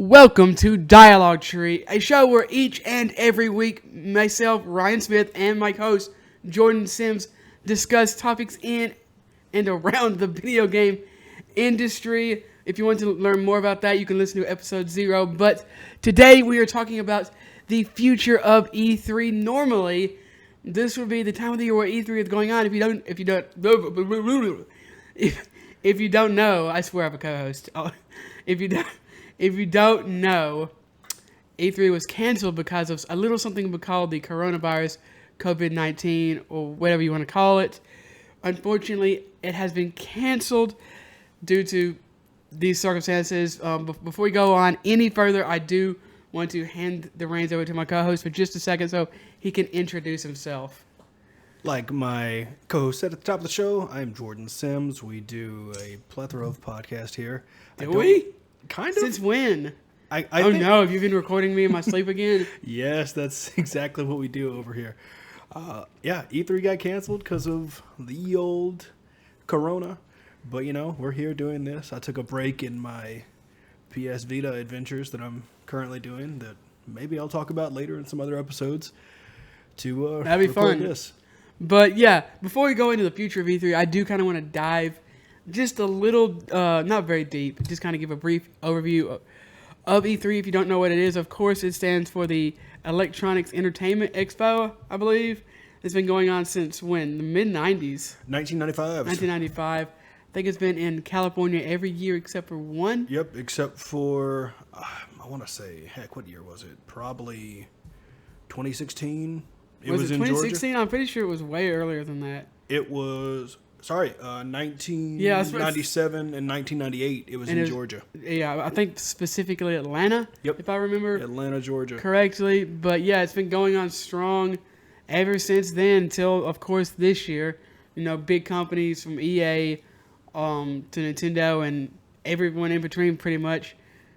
Welcome to Dialogue Tree, a show where each and every week myself, Ryan Smith, and my host, Jordan Sims, discuss topics in and around the video game industry. If you want to learn more about that, you can listen to episode 0. But today we are talking about the future of E3. Normally, this would be the time of the year where E3 is going on. If you don't know, I swear I have a co-host. If you don't know, E3 was canceled because of a little something called the coronavirus, COVID-19, or whatever you want to call it. Unfortunately, it has been canceled due to these circumstances. Before we go on any further, I do want to hand the reins over to my co-host for just a second so he can introduce himself. Like my co-host said at the top of the show, I'm Jordan Sims. We do a plethora of podcasts here. Do we? Kind of. Since when? I think... no, have you been recording me in my sleep again? Yes, that's exactly what we do over here. E3 got canceled because of the old corona. But, we're here doing this. I took a break in my PS Vita adventures that I'm currently doing that maybe I'll talk about later in some other episodes to That'd be fun. This. But, yeah, before we go into the future of E3, I do kind of want to dive just a little, not very deep, just kind of give a brief overview of E3. If you don't know what it is, of course, it stands for the Electronics Entertainment Expo, I believe. It's been going on since when? The mid-90s. 1995. 1995. I think it's been in California every year except for one. Yep, except for, I want to say, heck, what year was it? Probably 2016. Was it in 2016? Georgia. I'm pretty sure it was way earlier than that. It was... 1997 and 1998, it was in Georgia. Yeah, I think specifically Atlanta, if I remember Atlanta, Georgia. correctly. But yeah, it's been going on strong ever since then until, of course, this year. Big companies from EA to Nintendo and everyone in between pretty much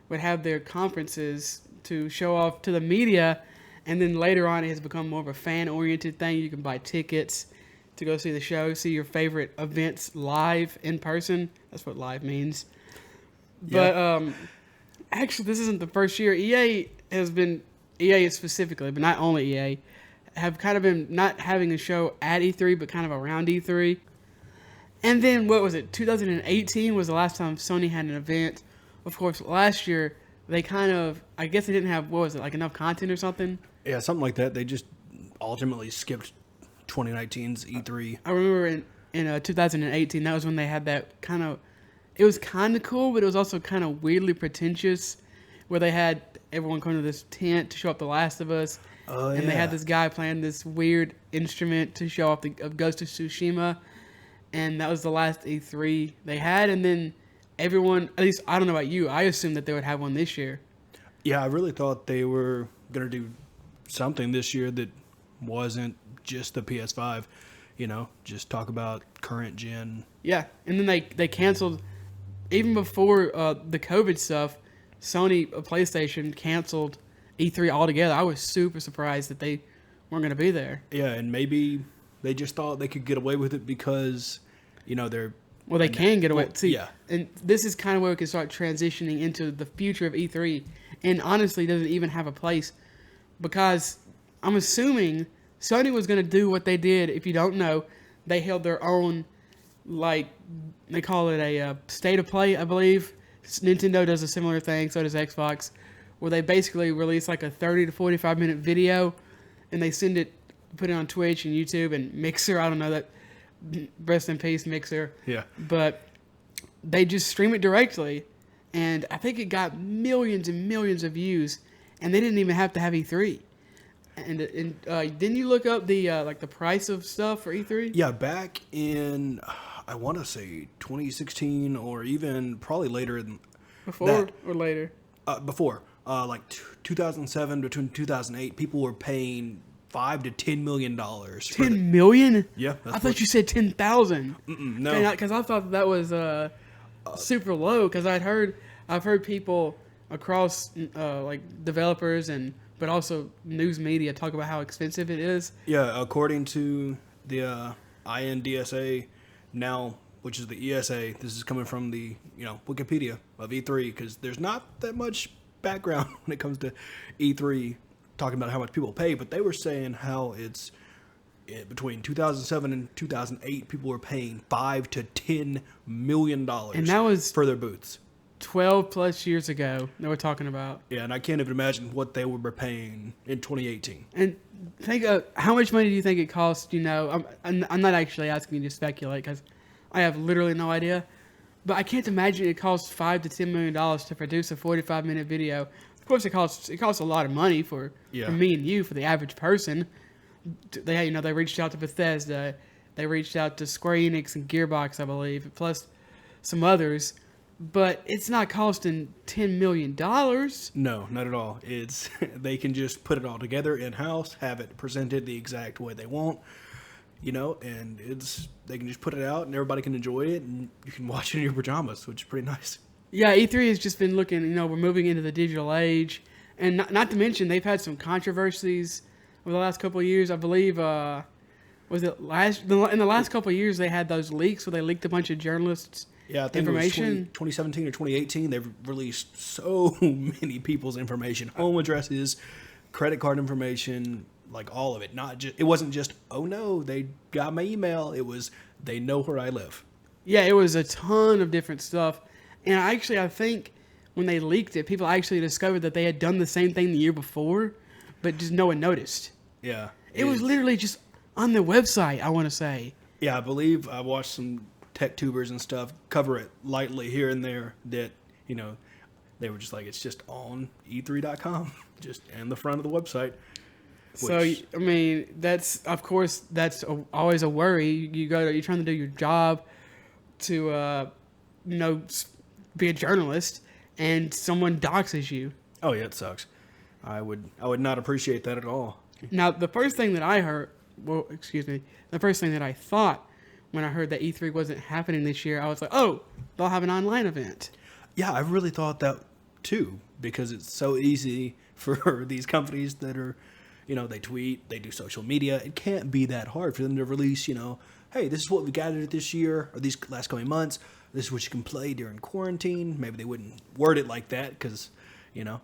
would have their conferences to show off to the media. And then later on, it has become more of a fan-oriented thing. You can buy tickets to go see the show, see your favorite events live in person. That's what live means. Yeah. But actually, this isn't the first year. EA specifically, but not only EA, have kind of been not having a show at E3, but kind of around E3. And then, 2018 was the last time Sony had an event. Of course, last year, they I guess they didn't have, enough content or something? Yeah, something like that. They just ultimately skipped 2019's E3. I remember in 2018, that was when they had that it was kind of cool, but it was also kind of weirdly pretentious, where they had everyone come to this tent to show up The Last of Us, and they had this guy playing this weird instrument to show off of Ghost of Tsushima, and that was the last E3 they had, and then everyone, at least I don't know about you, I assumed that they would have one this year. Yeah, I really thought they were going to do something this year that wasn't just the PS5, just talk about current gen. Yeah, and then they canceled, even before the COVID stuff, Sony PlayStation canceled E3 altogether. I was super surprised that they weren't going to be there. Yeah, and maybe they just thought they could get away with it because, they're... Well, they can get away. See, yeah. And this is kind of where we can start transitioning into the future of E3, and honestly doesn't even have a place, because I'm assuming Sony was going to do what they did. If you don't know, they held their own, they call it a state of play, I believe. Nintendo does a similar thing, so does Xbox, where they basically release a 30 to 45 minute video, and they put it on Twitch and YouTube and Mixer. I don't know that. Rest in peace, Mixer. Yeah. But they just stream it directly, and I think it got millions and millions of views, and they didn't even have to have E3. And didn't you look up the the price of stuff for E3? Yeah, back in, I want to say 2016 or even probably later than Before or later? Before. 2007 between 2008, people were paying $5 to $10 million. $10 million? Yeah. I thought you said 10,000. No. Because I thought that was super low, because I've heard people across developers but also news media talk about how expensive it is. Yeah, according to the INDSA now, which is the ESA, this is coming from the Wikipedia of E3, because there's not that much background when it comes to E3, talking about how much people pay, but they were saying how it's between 2007 and 2008, people were paying $5 to $10 million And that was for their booths. 12 plus years ago that we're talking about. Yeah, and I can't even imagine what they were paying in 2018. And think of how much money do you think it costs? You know, I'm not actually asking you to speculate because I have literally no idea. But I can't imagine it costs $5 to $10 million to produce a 45-minute video. Of course, it costs a lot of money for me and you, for the average person. They reached out to Bethesda, they reached out to Square Enix and Gearbox, I believe, plus some others. But it's not costing $10 million. No, not at all. It's they can just put it all together in-house, have it presented the exact way they want, and they can just put it out and everybody can enjoy it and you can watch it in your pajamas, which is pretty nice. Yeah, E3 has just been looking, we're moving into the digital age. And not to mention, they've had some controversies over the last couple of years. I believe, in the last couple of years, they had those leaks where they leaked a bunch of journalists' Yeah, I think information. It was 2017 or 2018. They've released so many people's information, home addresses, credit card information, like all of it. It wasn't just, oh no, they got my email. It was, they know where I live. Yeah, it was a ton of different stuff. And I think when they leaked it, people actually discovered that they had done the same thing the year before, but just no one noticed. Yeah. It was literally just on their website, I want to say. Yeah, I believe I watched some tech tubers and stuff cover it lightly here and there that, they were just like, it's just on e3.com, just in the front of the website. So, I mean, that's always a worry. You're trying to do your job to, be a journalist, and someone doxes you. Oh yeah, it sucks. I would not appreciate that at all. Now, the first thing that I thought when I heard that E3 wasn't happening this year, I was like, oh, they'll have an online event. Yeah, I really thought that too, because it's so easy for these companies that are, they tweet, they do social media. It can't be that hard for them to release, hey, this is what we gathered this year or these last coming months. This is what you can play during quarantine. Maybe they wouldn't word it like that because,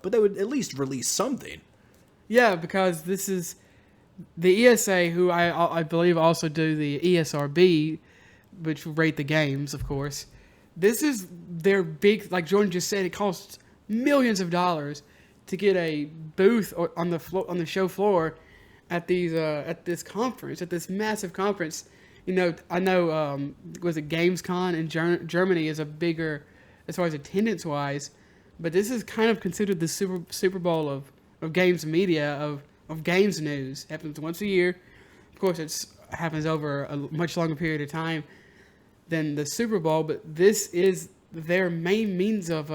but they would at least release something. Yeah, because this is the ESA, who I believe also do the ESRB, which rate the games, of course. This is their big, like Jordan just said, it costs millions of dollars to get a booth on the show floor at this conference, at this massive conference. I know, was it Gamescom in Germany is a bigger, as far as attendance wise, but this is kind of considered the Super Bowl of games media, of games news. It happens once a year. Of course, it happens over a much longer period of time than the Super Bowl, but this is their main means of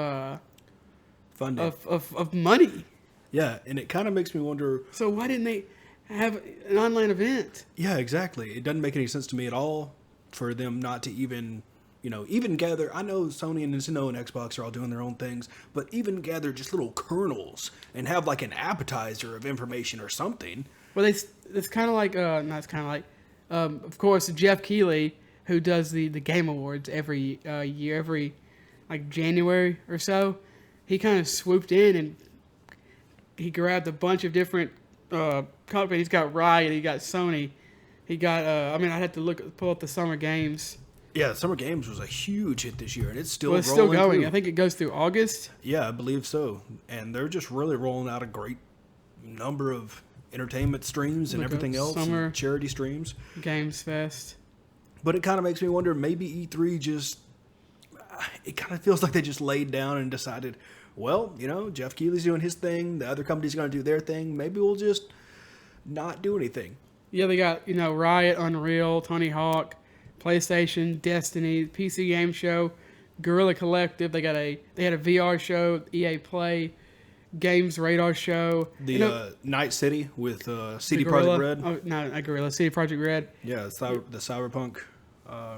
funding, of money. Yeah, and it kind of makes me wonder. So why didn't they have an online event? Yeah, exactly. It doesn't make any sense to me at all for them not to even gather. I know Sony and Nintendo and Xbox are all doing their own things, but even gather just little kernels and have like an appetizer of information or something. Well, it's kind of like, of course, Jeff Keighley, who does the Game Awards every year, every like January or so, he kind of swooped in and he grabbed a bunch of different companies. He's got Riot, he got Sony, he got, I'd have to pull up the Summer Games. Yeah, Summer Games was a huge hit this year, and it's still still going. Through. I think it goes through August. Yeah, I believe so. And they're just really rolling out a great number of entertainment streams and everything else, Summer and charity streams. Games Fest. But it kind of makes me wonder, maybe E3 it kind of feels like they just laid down and decided, well, Jeff Keighley's doing his thing, the other company's going to do their thing, maybe we'll just not do anything. Yeah, they got, Riot, Unreal, Tony Hawk, PlayStation, Destiny, PC Game Show, Guerrilla Collective. They had a VR show, EA Play, Games Radar Show. The Night City with CD Projekt Red. Oh, no, not Guerrilla, CD Projekt Red. Yeah, the Cyberpunk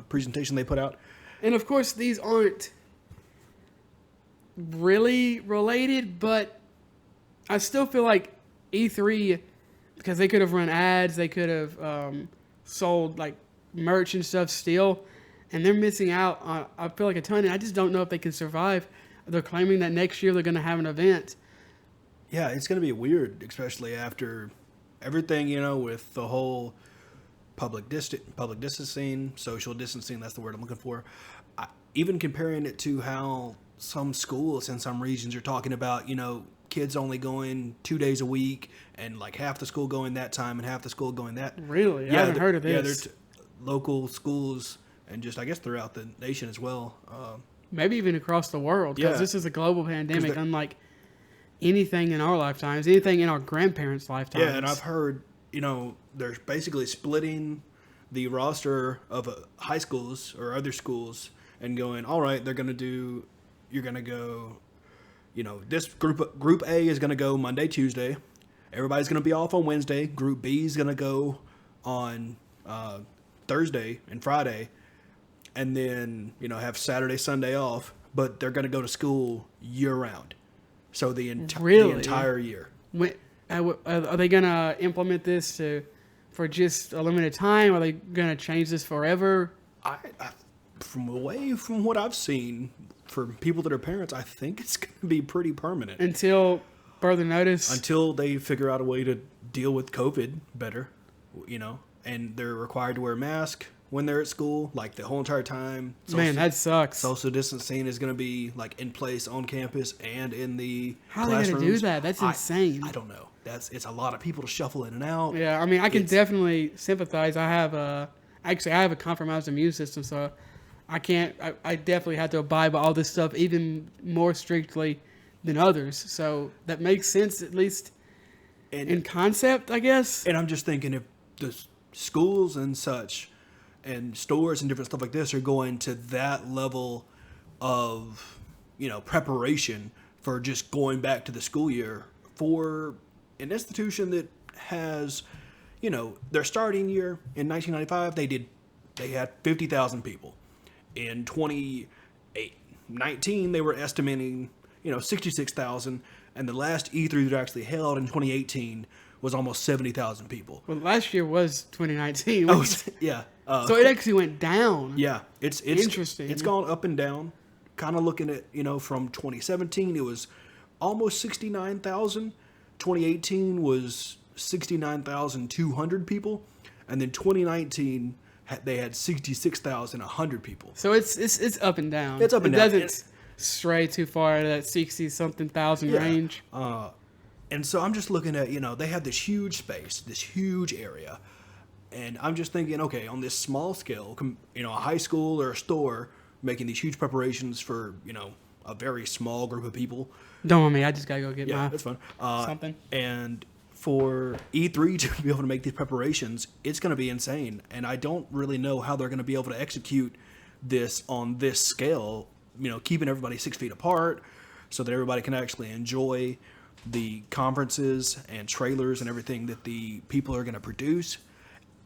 presentation they put out. And of course, these aren't really related, but I still feel like E3, because they could have run ads, they could have sold like merch and stuff still, and they're missing out on, I feel like, a ton, and I just don't know if they can survive. They're claiming that next year they're going to have an event, Yeah, it's going to be weird, especially after everything, with the whole public distancing, social distancing, that's the word I'm looking for. Even comparing it to how some schools in some regions are talking about, kids only going 2 days a week and like half the school going that time and half the school going that. Really? I haven't heard of Yeah, this. local schools and just, I guess, throughout the nation as well. Maybe even across the world, because Yeah. this is a global pandemic, the- unlike anything in our lifetimes, anything in our grandparents' lifetimes. Yeah, and I've heard, they're basically splitting the roster of high schools or other schools and going, all right, you're going to go, this group A is going to go Monday, Tuesday. Everybody's going to be off on Wednesday. Group B is going to go on Thursday and Friday. And then, have Saturday, Sunday off. But they're going to go to school year round. So the entire year. Are they going to implement this for just a limited time? Are they going to change this forever? From what I've seen, for people that are parents, I think it's going to be pretty permanent. Until further notice? Until they figure out a way to deal with COVID better, and they're required to wear a mask when they're at school, like the whole entire time. Man, that sucks. Social distancing is going to be like in place on campus and in the How classrooms. are they going to do that? That's insane. I don't know. It's a lot of people to shuffle in and out. Yeah, I mean, I can definitely sympathize. I have a compromised immune system, so I definitely have to abide by all this stuff even more strictly than others. So that makes sense, at least in concept, I guess. And I'm just thinking, if the schools and such and stores and different stuff like this are going to that level of, preparation for just going back to the school year for an institution that has, their starting year in 1995, they had 50,000 people. In 2019, they were estimating, 66,000, and the last E3 that actually held in 2018 was almost 70,000 people. Well, last year was 2019. Oh, yeah. So it actually went down. Yeah, it's Interesting. It's gone up and down. Kind of looking at, from 2017, it was almost 69,000. 2018 was 69,200 people, and then 2019 they had 66,100 people. So it's up and down. It's up and it down. Doesn't stray too far to that 60-something thousand range. And so I'm just looking at, they have this huge space, this huge area. And I'm just thinking, okay, on this small scale, a high school or a store making these huge preparations for, a very small group of people. Don't want me. I just got to go get Yeah, that's fun. something. And for E3 to be able to make these preparations, it's going to be insane. And I don't really know how they're going to be able to execute this on this scale, keeping everybody 6 feet apart so that everybody can actually enjoy the conferences and trailers and everything that the people are going to produce.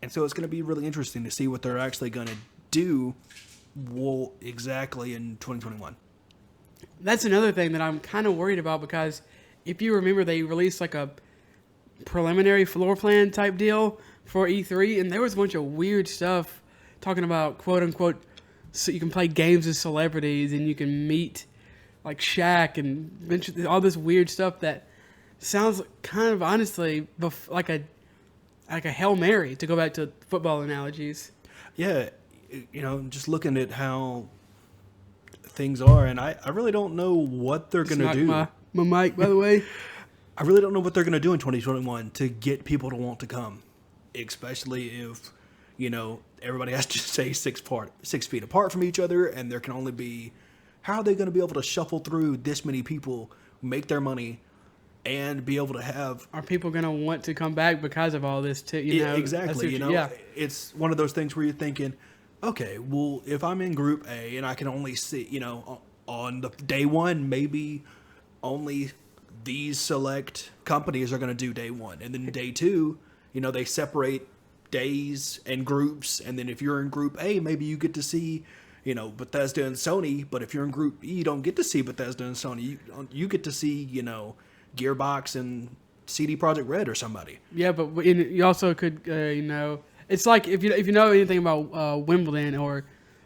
And so it's going to be really interesting to see what they're actually going to do exactly in 2021. That's another thing that I'm kind of worried about, because if you remember, they released like a preliminary floor plan type deal for E3, and there was a bunch of weird stuff talking about, quote unquote, so you can play games with celebrities and you can meet like Shaq and all this weird stuff that sounds kind of honestly like a Hail Mary, to go back to football analogies. Yeah, just looking at how things are, and I really don't know what they're going to do. My mic, by the way. I really don't know what they're going to do in 2021 to get people to want to come, especially if, everybody has to stay 6 feet apart from each other, and there can only be, how are they going to be able to shuffle through this many people, make their money, and be able to have... Are people going to want to come back because of all this too? Exactly. Yeah. It's one of those things where you're thinking, okay, well, if I'm in Group A and I can only see, on the day one, maybe only these select companies are going to do day one. And then day two, they separate days and groups. And then if you're in Group A, maybe you get to see, Bethesda and Sony. But if you're in Group E, you don't get to see Bethesda and Sony. You get to see, Gearbox and CD Projekt Red or somebody. Yeah, but you also could, it's like if you know anything about Wimbledon or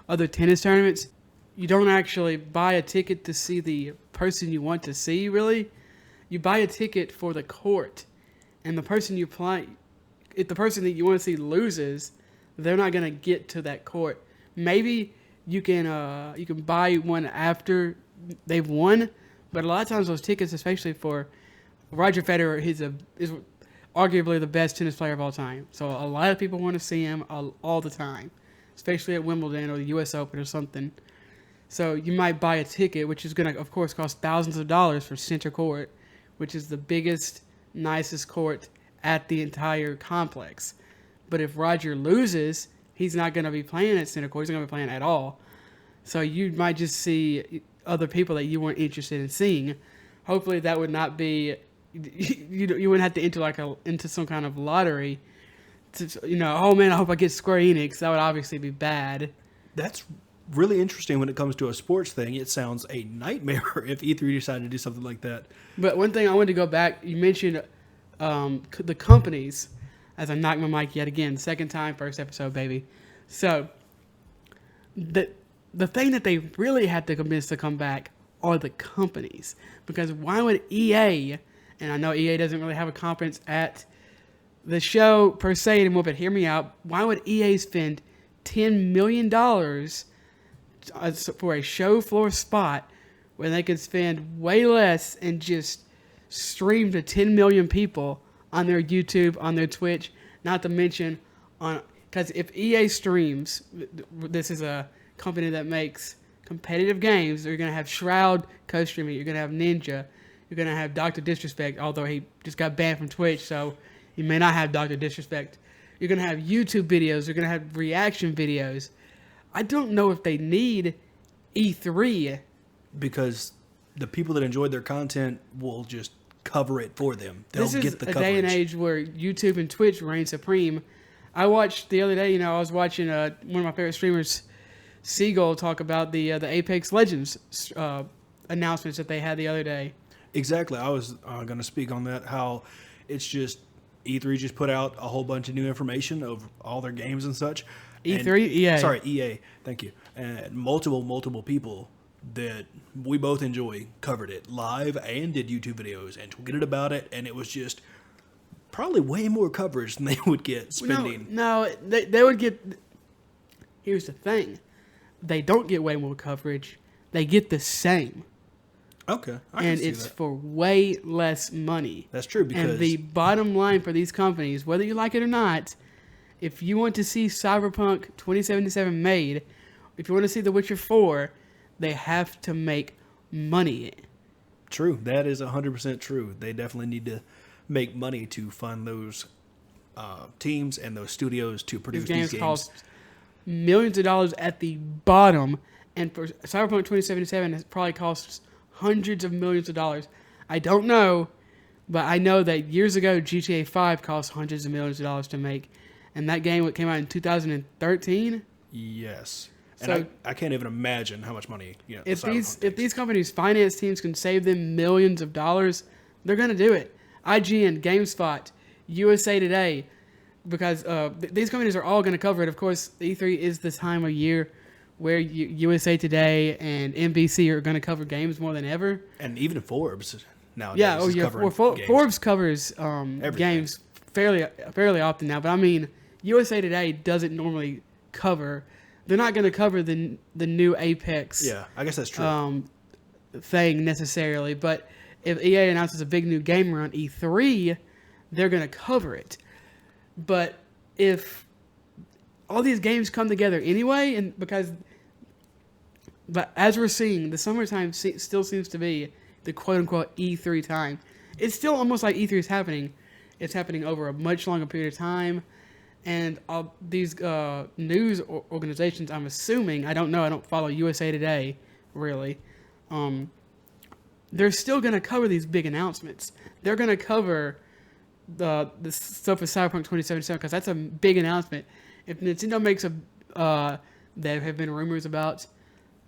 other tennis tournaments, you don't actually buy a ticket to see the person you want to see, really. you buy a ticket for the court, and the person you play, if the person that you want to see loses, they're not gonna get to that court. Maybe you can buy one after they've won, but a lot of times those tickets, especially for Roger Federer, is arguably the best tennis player of all time. So a lot of people want to see him all the time, especially at Wimbledon or the U.S. Open or something. So you might buy a ticket, which is going to, of course, cost thousands of dollars for center court, which is the biggest, nicest court at the entire complex. But if Roger loses, he's not going to be playing at center court. He's not going to be playing at all. So you might just see other people that you weren't interested in seeing. Hopefully that would not be, you wouldn't have to enter into some kind of lottery to, oh man, I hope I get Square Enix. That would obviously be bad. That's really interesting when it comes to a sports thing. It sounds a nightmare if E3 decided to do something like that. But one thing I wanted to go back, you mentioned the companies, as I knocked my mic yet again, second time, first episode, baby. So the thing that they really had to convince to come back are the companies. Because why would EA, and I know EA doesn't really have a conference at the show per se anymore, but hear me out, why would EA spend $10 million for a show floor spot when they could spend way less and just stream to 10 million people on their YouTube, on their Twitch, not to mention because if EA streams, this is a company that makes competitive games, you're going to have Shroud co-streaming, you're going to have Ninja, you're going to have Dr. Disrespect, although he just got banned from Twitch, so you may not have Dr. Disrespect. You're going to have YouTube videos, you're going to have reaction videos. I don't know if they need E3. Because the people that enjoyed their content will just cover it for them. They'll get the coverage. This is a day and age where YouTube and Twitch reign supreme. I watched the other day, I was watching one of my favorite streamers, Seagull, talk about the Apex Legends announcements that they had the other day. Exactly. I was going to speak on that, how it's just E3 just put out a whole bunch of new information of all their games and such. E3? EA. Sorry, EA. Thank you. And multiple people that we both enjoy covered it live and did YouTube videos and tweeted about it, and it was just probably way more coverage than they would get spending. No, they would get... Here's the thing. They don't get way more coverage. They get the same. Okay. And it's for way less money. That's true. Because and the bottom line for these companies, whether you like it or not, if you want to see Cyberpunk 2077 made, if you want to see The Witcher 4, they have to make money. True. That is 100% true. They definitely need to make money to fund those teams and those studios to produce these games. Cost millions of dollars at the bottom, and for Cyberpunk 2077, it probably costs hundreds of millions of dollars. I don't know, but I know that years ago, GTA 5 cost hundreds of millions of dollars to make, and that game came out in 2013. Yes. So and I can't even imagine how much money if these companies' finance teams can save them millions of dollars, they're going to do it. IGN, GameSpot, USA Today, because these companies are all going to cover it. Of course, E3 is the time of year where USA Today and NBC are going to cover games more than ever. And even Forbes nowadays. Yeah, Forbes covers games fairly often now. But I mean, USA Today doesn't normally cover. They're not going to cover the new Apex. Yeah, I guess that's true. Thing necessarily, but if EA announces a big new game around E3, they're going to cover it. But if all these games come together anyway, but as we're seeing, the summertime still seems to be the quote-unquote E3 time. It's still almost like E3 is happening. It's happening over a much longer period of time. And these news organizations, I'm assuming, I don't know, I don't follow USA Today, really. They're still going to cover these big announcements. They're going to cover the stuff with Cyberpunk 2077 because that's a big announcement. If Nintendo makes there have been rumors about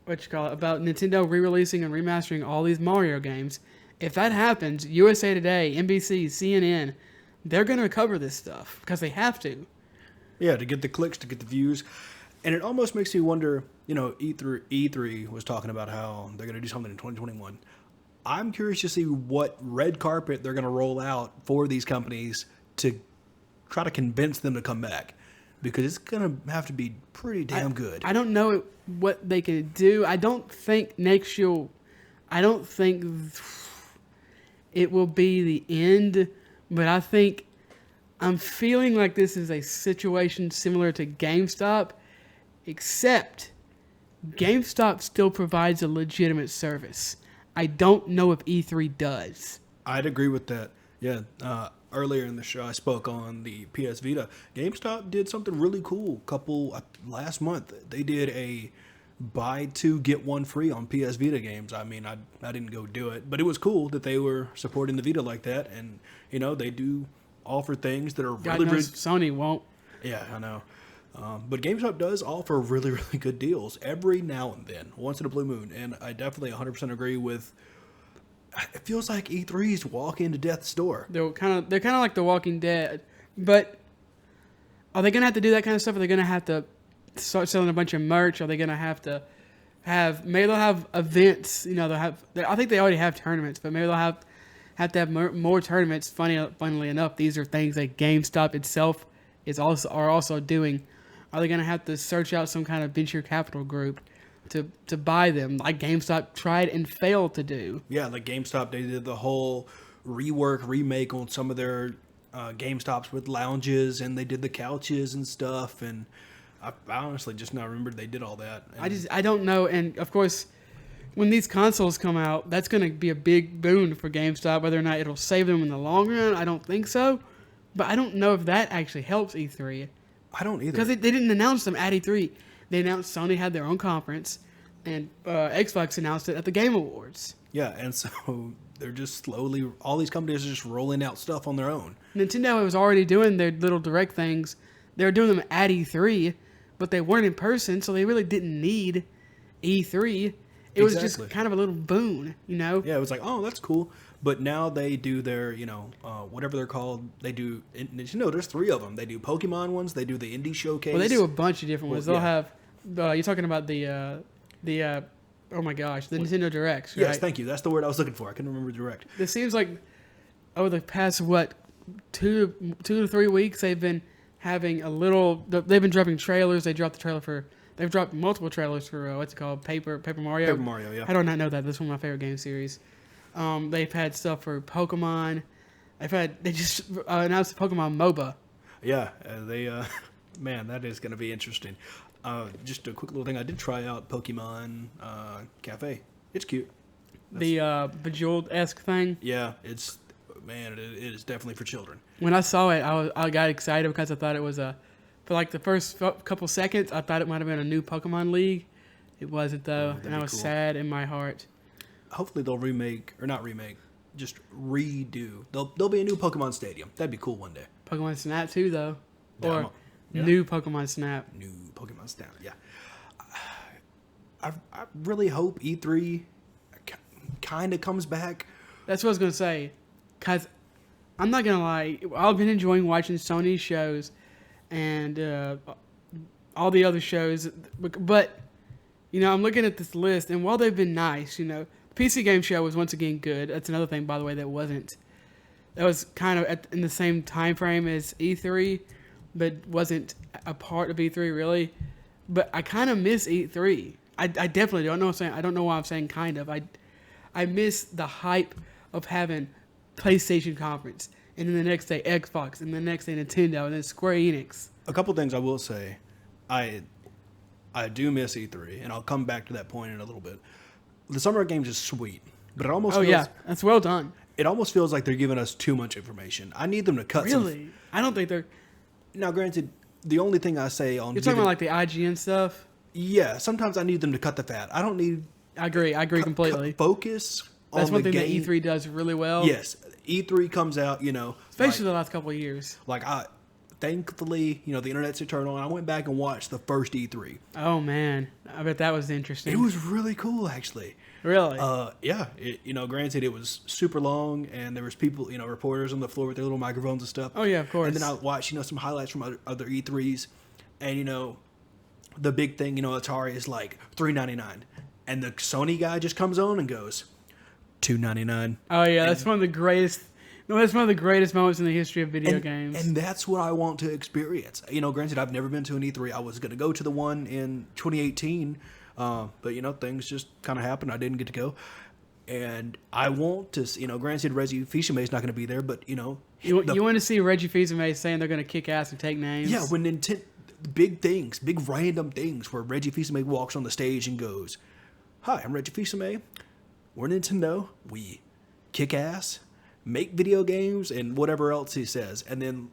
about Nintendo re-releasing and remastering all these Mario games. If that happens, USA Today, NBC, CNN, they're going to cover this stuff because they have to. Yeah, to get the clicks, to get the views. And it almost makes me wonder, E3 was talking about how they're going to do something in 2021. I'm curious to see what red carpet they're going to roll out for these companies to try to convince them to come back, because it's going to have to be pretty damn good. I don't know what they can do. I don't think next year. I don't think it will be the end, but I think I'm feeling like this is a situation similar to GameStop, except GameStop still provides a legitimate service. I don't know if E3 does. I'd agree with that. Yeah. Earlier in the show, I spoke on the PS Vita. GameStop did something really cool. Last month, they did a buy two get one free on PS Vita games. I mean, I didn't go do it, but it was cool that they were supporting the Vita like that. And they do offer things that are God really, knows Sony won't. Yeah, I know. But GameStop does offer really, really good deals every now and then, once in a blue moon. And I definitely 100% agree with. It feels like E3's walking to death's door. They're kind of like The Walking Dead, but are they gonna have to do that kind of stuff? Are they gonna have to start selling a bunch of merch? Are they gonna have to maybe they'll have events? I think they already have tournaments, but maybe they'll have to have more tournaments. Funnily enough, these are things that GameStop itself are also doing. Are they gonna have to search out some kind of venture capital group to buy them, like GameStop tried and failed to do? Yeah, like GameStop, they did the whole remake on some of their GameStops with lounges, and they did the couches and stuff. And I honestly just now remembered they did all that. And I don't know. And of course, when these consoles come out, that's going to be a big boon for GameStop. Whether or not it'll save them in the long run, I don't think so. But I don't know if that actually helps E3. I don't either. Because they didn't announce them at E3. They announced Sony had their own conference, and Xbox announced it at the Game Awards. Yeah, and so they're just slowly, all these companies are just rolling out stuff on their own. Nintendo was already doing their little direct things. They were doing them at E3, but they weren't in person, so they really didn't need E3. It was just kind of a little boon, Yeah, it was like, oh, that's cool. But now they do their, whatever they're called. They do, there's 3 of them. They do Pokemon ones. They do the Indie Showcase. Well, they do a bunch of different ones. They'll have, you're talking about the oh my gosh, the Nintendo Directs, right? Yes, thank you. That's the word I was looking for. I couldn't remember Direct. It seems like over the past, 2 to 3 weeks, they've been having they've been dropping trailers. They've dropped multiple trailers for, what's it called? Paper Mario? Paper Mario, yeah. I do not know that. This is one of my favorite game series. They've had stuff for Pokemon. They just announced Pokemon MOBA. Yeah, man, that is going to be interesting. Just a quick little thing. I did try out Pokemon Cafe. It's cute. The Bejeweled-esque thing. Yeah, it is definitely for children. When I saw it, I got excited because I thought it was for like the first couple seconds, I thought it might have been a new Pokemon League. It wasn't though, and I was sad in my heart. Hopefully they'll just redo. There'll be a new Pokemon Stadium. That'd be cool one day. Pokemon Snap too, though, Yeah, new Pokemon Snap. New Pokemon Snap. Yeah. I really hope E3 kind of comes back. That's what I was gonna say, cause I'm not gonna lie, I've been enjoying watching Sony's shows and all the other shows, but I'm looking at this list, and while they've been nice, PC Game Show was once again good. That's another thing, by the way, that was kind of in the same time frame as E3, but wasn't a part of E3 really. But I kind of miss E3. I definitely don't know what I'm saying. I don't know why I'm saying kind of. I miss the hype of having PlayStation conference, and then the next day Xbox, and the next day Nintendo, and then Square Enix. A couple things I will say. I do miss E3, and I'll come back to that point in a little bit. The Summer Games is sweet, but it almost feels, that's well done. It almost feels like they're giving us too much information. I need them to cut Really? I don't think they're... Now, granted, the only thing I say on... You're talking about like the IGN stuff? Yeah, sometimes I need them to cut the fat. I don't need... I agree completely. Focus on That's one thing game. that E3 does really well. Yes, E3 comes out, Especially the last couple of years. Thankfully, the internet's eternal, and I went back and watched the first E3. Oh, man. I bet that was interesting. It was really cool, actually. Really? Yeah. Granted, it was super long, and there was people, reporters on the floor with their little microphones and stuff. Oh, yeah, of course. And then I watched, some highlights from other E3s, and, the big thing, Atari is like $3.99, and the Sony guy just comes on and goes, $2.99. Oh yeah, that's one of the greatest. No, that's one of the greatest moments in the history of video games. And that's what I want to experience. You know, granted, I've never been to an E3. I was going to go to the one in 2018, but, you know, things just kind of happened. I didn't get to go. And I want to, you know, granted, Reggie Fils-Aimé is not going to be there, but, you know. You want to see Reggie Fils-Aimé saying they're going to kick ass and take names? Yeah, when Nintendo, big things, big random things, where Reggie Fils-Aimé walks on the stage and goes, "Hi, I'm Reggie Fils-Aimé. We're Nintendo. We kick ass, make video games," and whatever else he says. And then,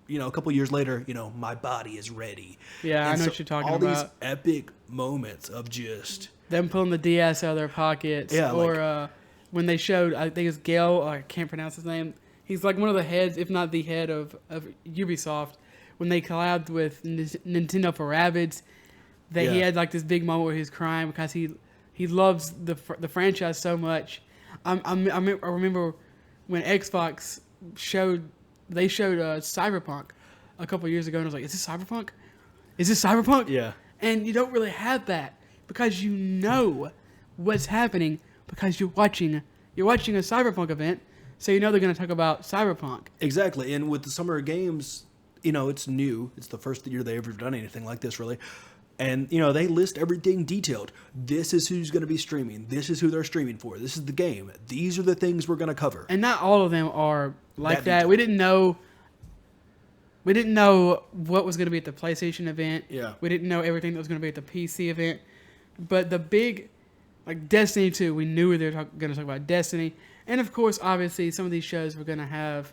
you know, a couple years later, you know, "My body is ready." Yeah, And I know so what you're talking all about. these epic moments of just... Them pulling the DS out of their pockets. Yeah, or when they showed, I think it's Gale, I can't pronounce his name. He's like one of the heads, if not the head of Ubisoft. When they collabed with Nintendo for Rabbids, he had like this big moment where he was crying because he loves the franchise so much. I remember when Xbox showed Cyberpunk a couple years ago, and I was like, "Is this Cyberpunk? Is this Cyberpunk?" Yeah. And you don't really have that because you know what's happening because you're watching a Cyberpunk event, so you know they're going to talk about Cyberpunk. Exactly. And with the Summer Games, you know, it's new. It's the first year they've ever done anything like this, really. And, you know, they list everything detailed. This is who's going to be streaming. This is who they're streaming for. This is the game. These are the things we're going to cover. And not all of them are like that. detailed. We didn't know what was going to be at the PlayStation event. Yeah. We didn't know everything that was going to be at the PC event. But the big, like Destiny 2, we knew they were going to talk about Destiny. And of course, obviously, some of these shows we're going to have,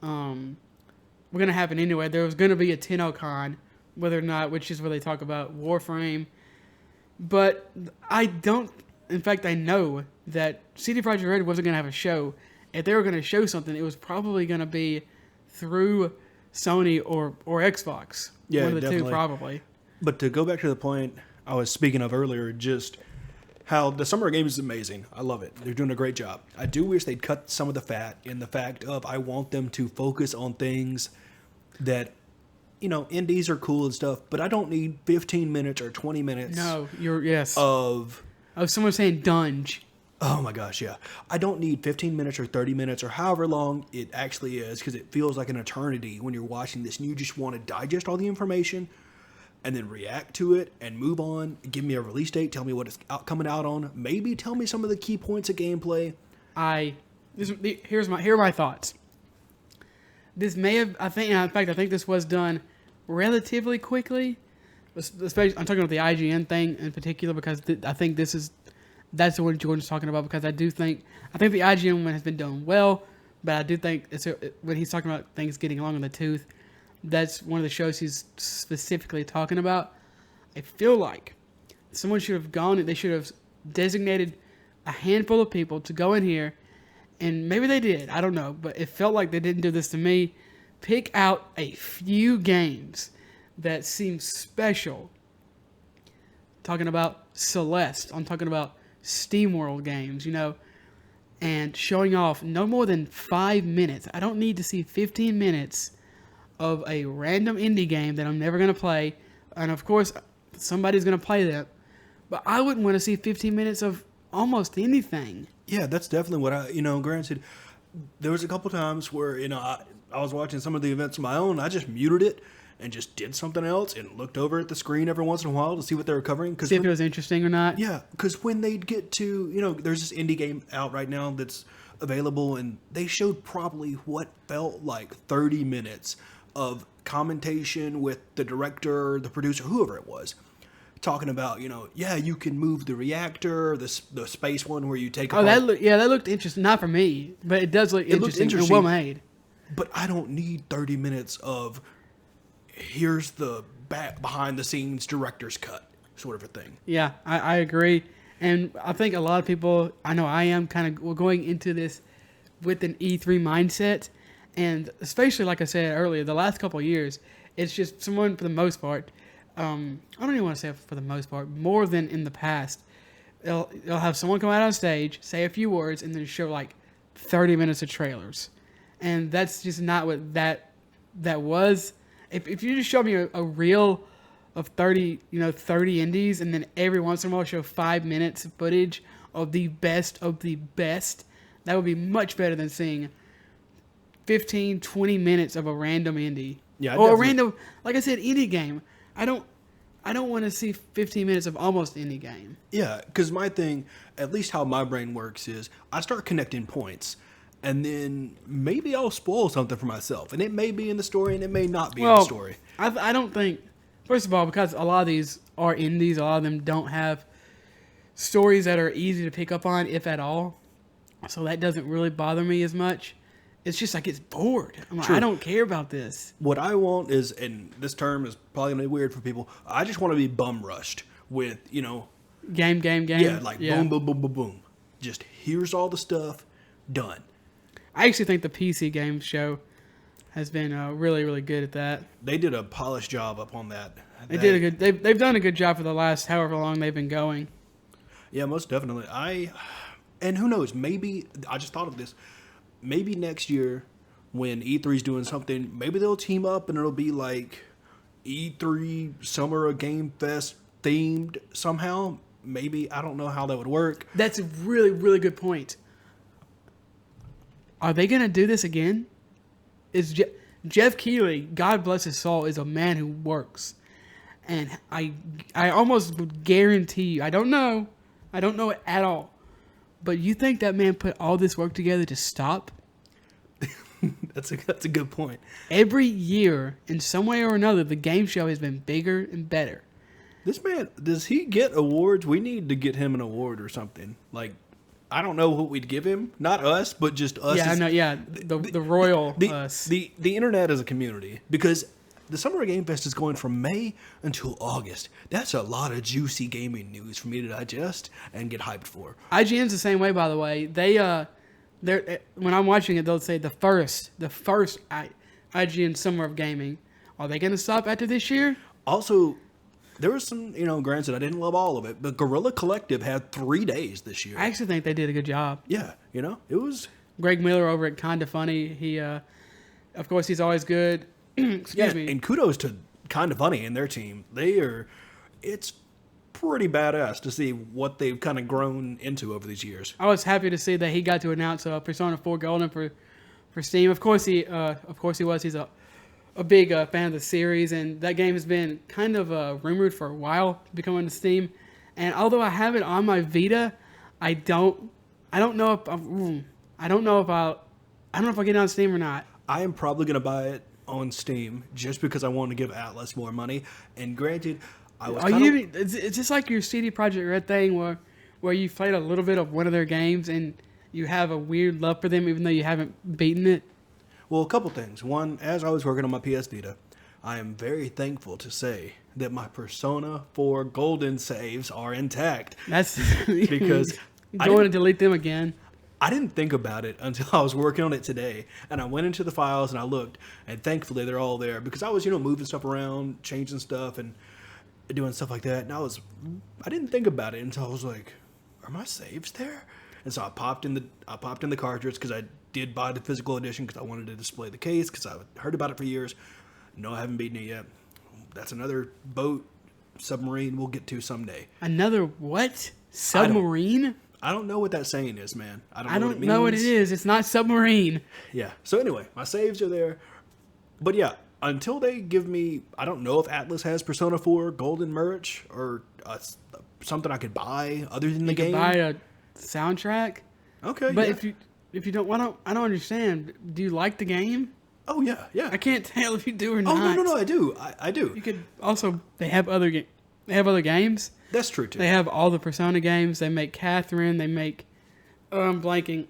it anyway. There was going to be a TennoCon, whether or not, which is where they talk about Warframe. But I know that CD Projekt Red wasn't going to have a show. If they were going to show something, it was probably going to be through Sony or Xbox. Yeah, one of the definitely. two, probably. But to go back to the point I was speaking of earlier, just how the Summer Games is amazing. I love it. They're doing a great job. I do wish they'd cut some of the fat in the fact of I want them to focus on things that, you know, indies are cool and stuff, but I don't need 15 minutes or 20 minutes of someone saying Dunge. Oh my gosh, yeah. I don't need 15 minutes or 30 minutes or however long it actually is, because it feels like an eternity when you're watching this and you just want to digest all the information and then react to it and move on. Give me a release date. Tell me what it's coming out on. Maybe tell me some of the key points of gameplay. Here are my thoughts. This may have, I think this was done relatively quickly. Especially, I'm talking about the IGN thing in particular because I think that's the one Jordan's talking about, because I think the IGN one has been done well, but I do think when he's talking about things getting along in the tooth, that's one of the shows he's specifically talking about. I feel like someone should have they should have designated a handful of people to go in here, and maybe they did, I don't know, but it felt like they didn't do this to me. Pick out a few games that seem special. Talking about Celeste, I'm talking about SteamWorld games, you know, and showing off no more than 5 minutes. I don't need to see 15 minutes of a random indie game that I'm never going to play. And of course, somebody's going to play that. But I wouldn't want to see 15 minutes of almost anything. Yeah, that's definitely what granted, there was a couple times where, I was watching some of the events on my own. I just muted it and just did something else and looked over at the screen every once in a while to see what they were covering. See if it was interesting or not. Yeah, because when they'd get to, there's this indie game out right now that's available, and they showed probably what felt like 30 minutes of commentation with the director, the producer, whoever it was, talking about, you can move the reactor, the space one where you take apart. That looked interesting. Not for me, but it does look interesting and well made. But I don't need 30 minutes of here's the behind the scenes director's cut sort of a thing. Yeah, I agree. And I think a lot of people, I know I am kind of going into this with an E3 mindset. And especially, like I said earlier, the last couple of years, it's just someone, for the most part, I don't even want to say for the most part, more than in the past, they'll have someone come out on stage, say a few words, and then show like 30 minutes of trailers. And that's just not what that was. If you just show me a reel of 30 indies, and then every once in a while show 5 minutes of footage of the best, That would be much better than seeing 15, 20 minutes of a random indie. Yeah, or a definitely. random, like I said, indie game. I don't want to see 15 minutes of almost indie game. Yeah, because my thing, at least how my brain works, is I start connecting points, and then maybe I'll spoil something for myself, and it may be in the story, and it may not be in the story. I don't think. First of all, because a lot of these are indies, a lot of them don't have stories that are easy to pick up on, if at all. So that doesn't really bother me as much. It's just I get bored. I'm like, True. I don't care about this. What I want is, and this term is probably going to be weird for people, I just want to be bum rushed with, Game. yeah, like boom, boom, boom, boom, boom. Just here's all the stuff, done. I actually think the PC game show has been really, really good at that. They did a polished job up on that. They've done a good job for the last however long they've been going. Yeah, most definitely. And who knows, maybe, I just thought of this, maybe next year when E3's doing something, maybe they'll team up and it'll be like E3 Summer of Game Fest themed somehow. Maybe, I don't know how that would work. That's a really, really good point. Are they going to do this again? Jeff Keighley, God bless his soul, is a man who works. And I almost would guarantee you, I don't know it at all, but you think that man put all this work together to stop? That's a good point. Every year, in some way or another, the game show has been bigger and better. This man, does he get awards? We need to get him an award or something. Like, I don't know what we'd give him. Not us, but just us. Yeah, I know. Yeah, the royal us. The internet as a community, because the Summer of Game Fest is going from May until August. That's a lot of juicy gaming news for me to digest and get hyped for. IGN's the same way, by the way. They're when I'm watching it, they'll say the first IGN Summer of Gaming. Are they going to stop after this year? Also, there was some, granted, I didn't love all of it, but Guerrilla Collective had 3 days this year. I actually think they did a good job. Yeah, it was. Greg Miller over at Kinda Funny. He, of course, he's always good. Excuse me. And kudos to Kinda Funny and their team. It's pretty badass to see what they've kind of grown into over these years. I was happy to see that he got to announce Persona 4 Golden for Steam. Of course he was. He's a big fan of the series, and that game has been kind of rumored for a while to be coming to Steam. And although I have it on my Vita, I don't know if I'll get it on Steam or not. I am probably going to buy it on Steam just because I want to give Atlas more money. And granted, it's just like your CD Projekt Red thing where you played a little bit of one of their games and you have a weird love for them even though you haven't beaten it. Well, a couple things. One, as I was working on my PS Vita, I am very thankful to say that my Persona 4 Golden saves are intact. That's because going to delete them again. I didn't think about it until I was working on it today, and I went into the files and I looked, and thankfully they're all there because I was, moving stuff around, changing stuff, and doing stuff like that. And I didn't think about it until I was like, "Are my saves there?" And so I popped in the cartridge because I did buy the physical edition because I wanted to display the case because I heard about it for years. No, I haven't beaten it yet. That's another submarine we'll get to someday. Another what? Submarine? I don't know what that saying is, man. I don't know what it is. It's not submarine. Yeah. So anyway, my saves are there. But yeah, until they give me, I don't know if Atlas has Persona 4 Golden merch or something I could buy other than the game. You could buy a soundtrack. Okay. But if you don't, I don't understand. Do you like the game? Oh yeah, yeah. I can't tell if you do or not. Oh no, I do. I do. You could also. They have other games. That's true too. They have all the Persona games. They make Catherine. They make. Oh, I'm blanking.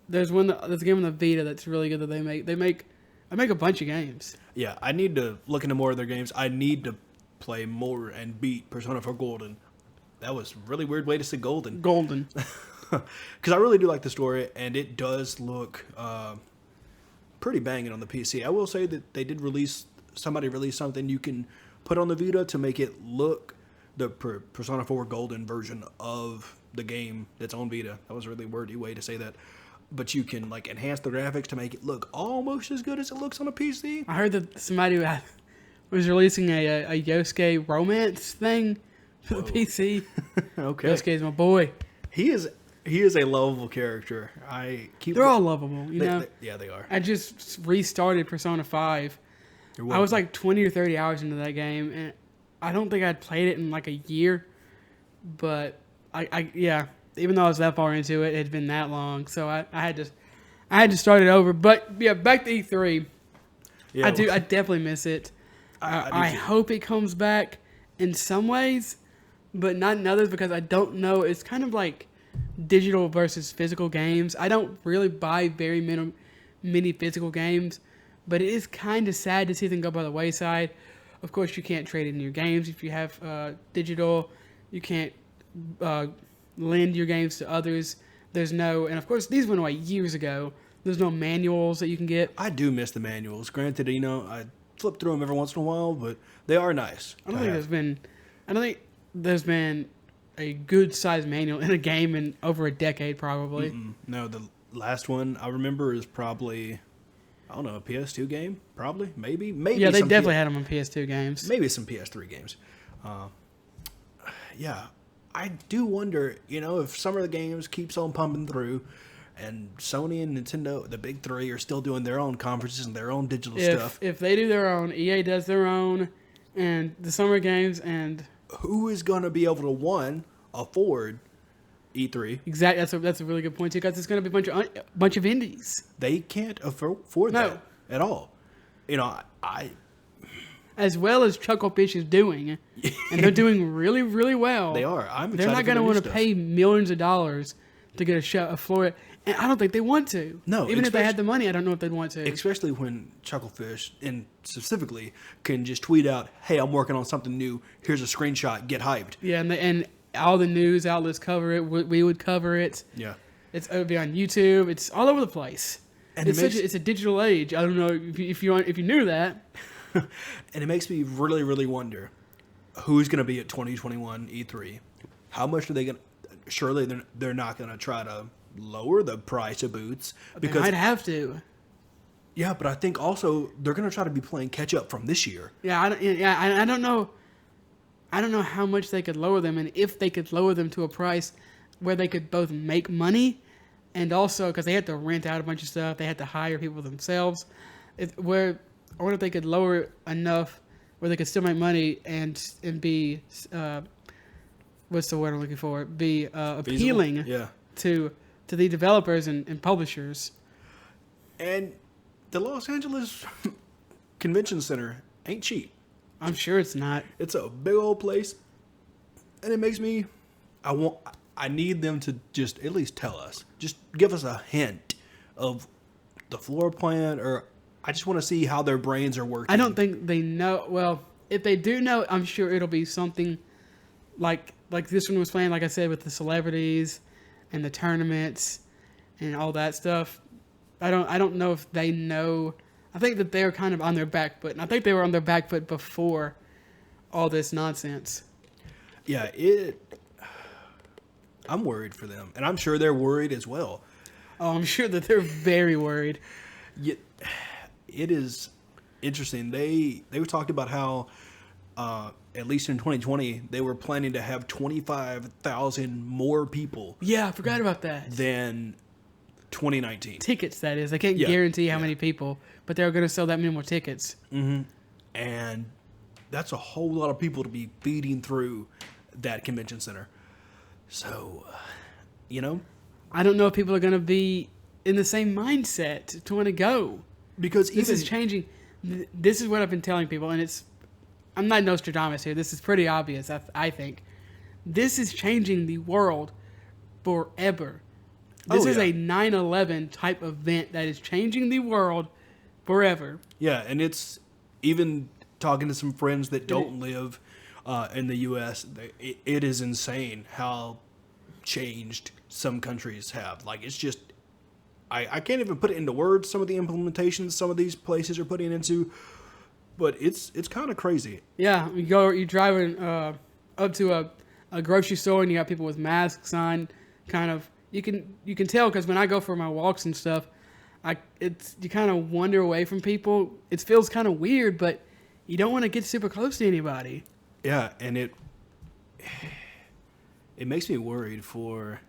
There's a game on the Vita that's really good that they make. They make a bunch of games. Yeah, I need to look into more of their games. I need to play more and beat Persona 4 Golden. That was a really weird way to say Golden. Golden. Because I really do like the story, and it does look pretty banging on the PC. I will say that they did somebody released something you can put on the Vita to make it look the Persona 4 Golden version of the game that's on Vita. That was a really wordy way to say that. But you can enhance the graphics to make it look almost as good as it looks on a PC. I heard that somebody was releasing a Yosuke romance thing for the PC. Okay. Yosuke's my boy. He is He is a lovable character. I keep. They're all lovable, you know. Yeah, they are. I just restarted Persona 5. I was like 20 or 30 hours into that game, and I don't think I'd played it in like a year. But yeah, even though I was that far into it, it had been that long, so I had to start it over. But yeah, back to E3. Yeah, I definitely miss it. I hope it comes back in some ways, but not in others because I don't know. It's kind of like digital versus physical games. I don't really buy very many physical games, but it is kind of sad to see them go by the wayside. Of course, you can't trade in your games if you have digital. You can't lend your games to others. And of course, these went away years ago. There's no manuals that you can get. I do miss the manuals. Granted, I flip through them every once in a while, but they are nice. I don't think there's been a good sized manual in a game in over a decade, probably. No, the last one I remember is probably, I don't know, a PS2 game, probably, maybe. Yeah, they definitely had them on PS2 games. Maybe some PS3 games. Yeah, I do wonder, if some of the games keeps on pumping through, and Sony and Nintendo, the big three, are still doing their own conferences and their own digital stuff. If they do their own, EA does their own, and the summer games, and who is going to be able to afford E3? Exactly, that's a really good point too, because it's going to be a bunch of indies. They can't afford that at all. I as well as Chucklefish is doing, and they're doing really, really well. They are. They're not going to want to pay millions of dollars to get a floor. And I don't think they want to. No, even if they had the money, I don't know if they'd want to. Especially when Chucklefish, and specifically, can just tweet out, "Hey, I'm working on something new. Here's a screenshot. Get hyped." Yeah, and all the news outlets cover it. We would cover it. Yeah, it would be on YouTube. It's all over the place. And it's a digital age. I don't know if you knew that. And it makes me really, really wonder who's going to be at 2021 E3. How much are they going to? Surely they're not going to try to lower the price of boots, because they might have to. Yeah, but I think also they're going to try to be playing catch up from this year. Yeah, I don't know. I don't know how much they could lower them, and if they could lower them to a price where they could both make money, and also because they had to rent out a bunch of stuff, they had to hire people themselves. I wonder if they could lower it enough where they could still make money and be what's the word I'm looking for? Be appealing to the developers and publishers. And the Los Angeles Convention Center ain't cheap. I'm sure it's not. It's a big old place, and it makes me. I need them to just at least tell us, just give us a hint of the floor plan, or I just want to see how their brains are working. I don't think they know. Well, if they do know, I'm sure it'll be something like this one was playing, like I said, with the celebrities and the tournaments and all that stuff. I don't know if they know. I think that they're kind of on their back foot, and I think they were on their back foot before all this nonsense. Yeah, I'm worried for them, and I'm sure they're worried as well. Oh, I'm sure that they're very worried. Yeah, it is interesting. They talked about how, at least in 2020, they were planning to have 25,000 more people. Yeah, I forgot about that. Than 2019. Tickets, that is. They can't guarantee how many people, but they're going to sell that many more tickets. Mm-hmm. And that's a whole lot of people to be feeding through that convention center. So, I don't know if people are going to be in the same mindset to want to go. Because this is changing. This is what I've been telling people, and I'm not Nostradamus here. This is pretty obvious, I think. This is changing the world forever. This is a 9/11 type event that is changing the world forever. Yeah, and it's even talking to some friends that don't live in the U.S., it is insane how changed some countries have. Like, it's just, I can't even put it into words, some of the implementations some of these places are putting into, but it's kind of crazy. Yeah, you're driving up to a grocery store and you got people with masks on, kind of. You can tell because when I go for my walks and stuff, you kind of wander away from people. It feels kind of weird, but you don't want to get super close to anybody. Yeah, and it makes me worried for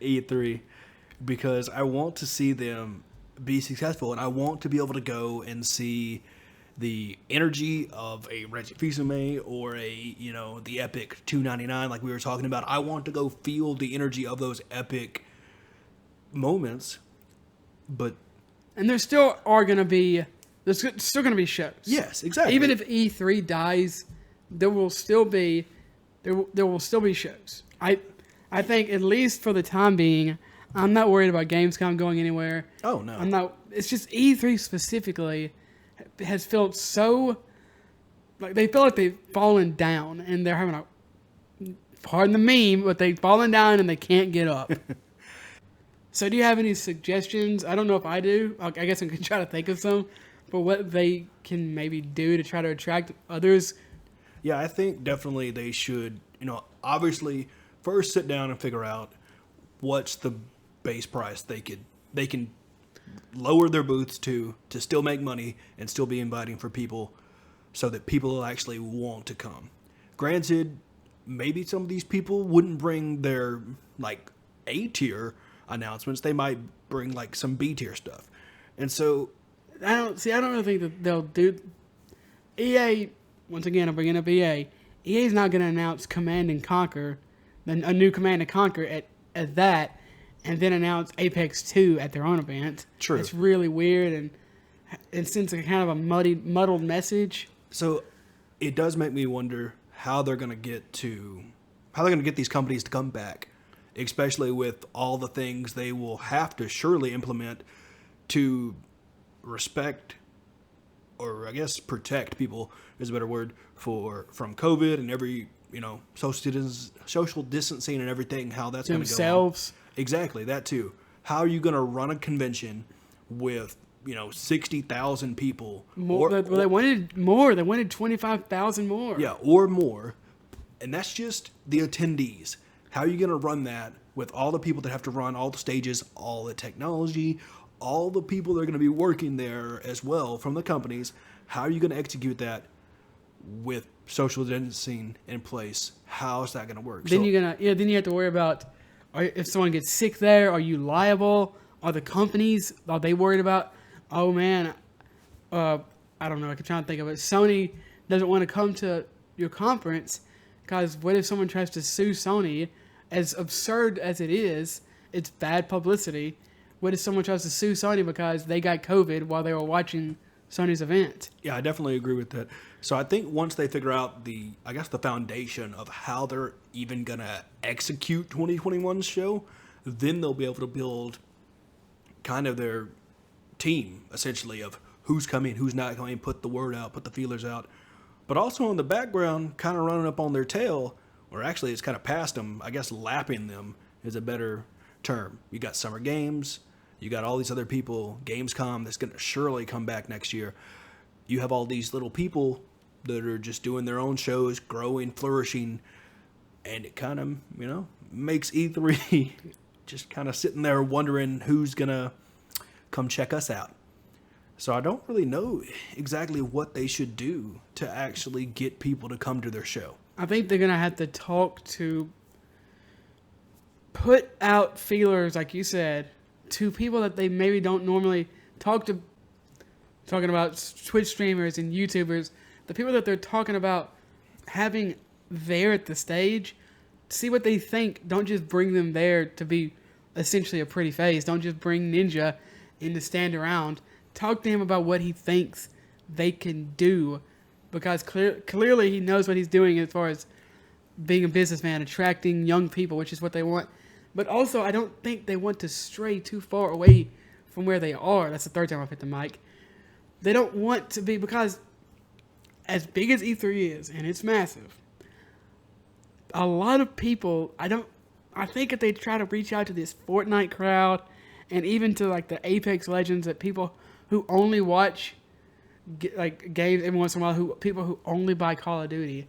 E3 because I want to see them be successful, and I want to be able to go and see the energy of a Reggie Fils-Aimé or the Epic 299 like we were talking about. I want to go feel the energy of those epic moments, but And there still are going to be shows. yes, exactly. Even if E3 dies, there will still be shows. I think at least for the time being, I'm not worried about Gamescom going anywhere. Oh no. I'm not. It's just E3 specifically has felt so like they feel like they've fallen down and they're having pardon the meme, but they've fallen down and they can't get up. So do you have any suggestions? I don't know if I do. I guess I can try to think of some, but what they can maybe do to try to attract others. Yeah, I think definitely they should, obviously first sit down and figure out what's the base price they can lower their booths to still make money and still be inviting for people so that people will actually want to come. Granted, maybe some of these people wouldn't bring their like A tier announcements. They might bring like some B tier stuff. And so I don't really think that they'll do. EA, once again, I'm bringing up EA. EA's not going to announce Command and Conquer, then a new Command and Conquer at that, and then announce Apex 2 at their own event. True. It's really weird and it sends a kind of a muddled message. So it does make me wonder how they're going to get these companies to come back, especially with all the things they will have to surely implement to respect, or I guess protect people is a better word, from COVID and every, social distancing and everything, how that's going to go on. Themselves. Exactly, that too. How are you going to run a convention with, 60,000 people? They wanted more. They wanted 25,000 more. Yeah, or more. And that's just the attendees. How are you going to run that with all the people that have to run all the stages, all the technology, all the people that are going to be working there as well from the companies? How are you going to execute that with social distancing in place? How is that going to work? Then then you have to worry about if someone gets sick there, are you liable? Are the companies, are they worried about, oh man, I don't know, I can try to think of it. Sony doesn't want to come to your conference because what if someone tries to sue Sony? As absurd as it is, it's bad publicity. What if someone tries to sue Sony because they got COVID while they were watching Sony's event? Yeah, I definitely agree with that. So I think once they figure out the foundation of how they're even going to execute 2021's show, then they'll be able to build kind of their team, essentially, of who's coming, who's not coming, put the word out, put the feelers out. But also in the background, kind of running up on their tail, or actually it's kind of past them, I guess lapping them is a better term. You got Summer Games, you got all these other people, Gamescom that's going to surely come back next year. You have all these little people that are just doing their own shows, growing, flourishing, and it kind of, makes E3 just kind of sitting there wondering who's going to come check us out. So I don't really know exactly what they should do to actually get people to come to their show. I think they're going to have to put out feelers, like you said, to people that they maybe don't normally talk to, talking about Twitch streamers and YouTubers, the people that they're talking about having there at the stage, see what they think. Don't just bring them there to be essentially a pretty face. Don't just bring Ninja in to stand around. Talk to him about what he thinks they can do, because clearly he knows what he's doing as far as being a businessman, attracting young people, which is what they want. But also, I don't think they want to stray too far away from where they are. That's the third time I've hit the mic. They don't want to be, because as big as E3 is, and it's massive, a lot of people, I think if they try to reach out to this Fortnite crowd, and even to like the Apex Legends, that people who only watch like games every once in a while, people who only buy Call of Duty,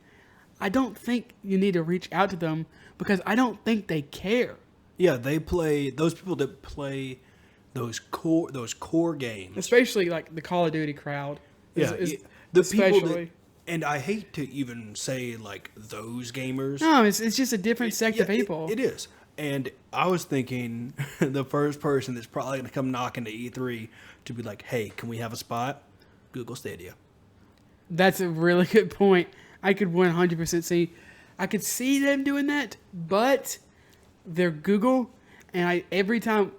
I don't think you need to reach out to them, because I don't think they care. Yeah, those people that play those core games, Especially like the Call of Duty crowd. The people that, and I hate to even say like those gamers. No, it's just a different sect of people. It is. And I was thinking the first person that's probably going to come knocking to E3 to be like, hey, can we have a spot? Google Stadia. That's a really good point. I could 100% see. I could see them doing that, but they're Google, and every time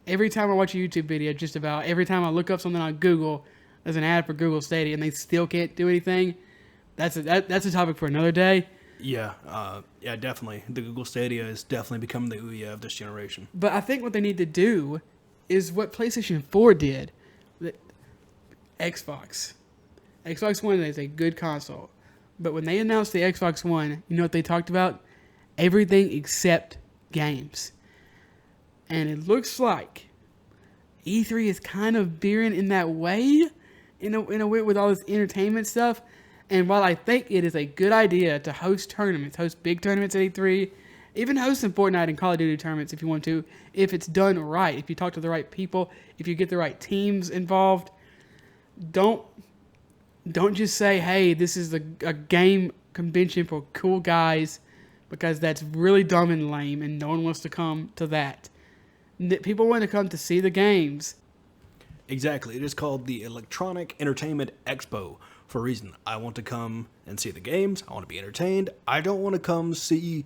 I watch a YouTube video, just about every time I look up something on Google, there's an ad for Google Stadia, and they still can't do anything. That's a topic for another day. Yeah, definitely. The Google Stadia is definitely becoming the Ouya of this generation. But I think what they need to do is what PlayStation 4 did. Xbox One is a good console. But when they announced the Xbox One, you know what they talked about? Everything except games. And it looks like E3 is kind of veering in that way, in a way with all this entertainment stuff. And while I think it is a good idea to host big tournaments at E3, even host some Fortnite and Call of Duty tournaments if you want to, if it's done right, if you talk to the right people, if you get the right teams involved, don't just say, hey, this is a game convention for cool guys, because that's really dumb and lame, and no one wants to come to that. People want to come to see the games. Exactly. It is called the Electronic Entertainment Expo for a reason. I want to come and see the games. I want to be entertained. I don't want to come see,